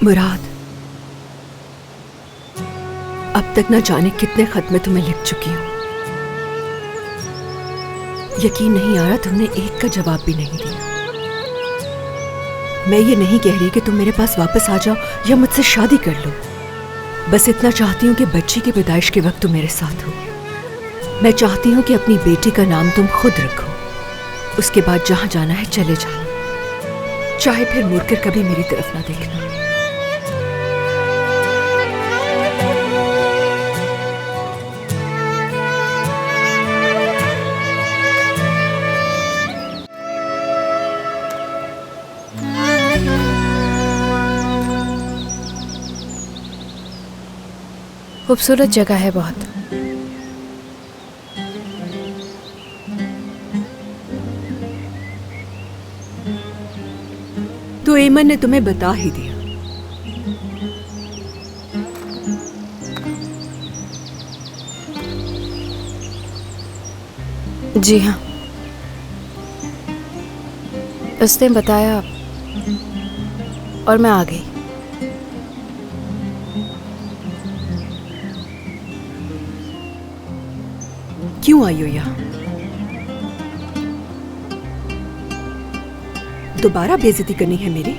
मुराद, अब तक न जाने कितने खत में तुम्हें लिख चुकी हूं। यकीन नहीं आ रहा तुमने एक का जवाब भी नहीं दिया। मैं ये नहीं कह रही कि तुम मेरे पास वापस आ जाओ या मुझसे शादी कर लो। बस इतना चाहती हूँ कि बच्ची की पैदाइश के वक्त तुम मेरे साथ हो। मैं चाहती हूँ कि अपनी बेटी का नाम तुम खुद रखो। उसके बाद जहां जाना है चले जाना, चाहे फिर मुड़कर कभी मेरी तरफ ना देखना। खूबसूरत जगह है बहुत। तो एमन ने तुम्हें बता ही दिया। जी हाँ, उसने बताया और मैं आ गई। क्यों आई हो यहां? दोबारा बेइज्जती करनी है मेरी?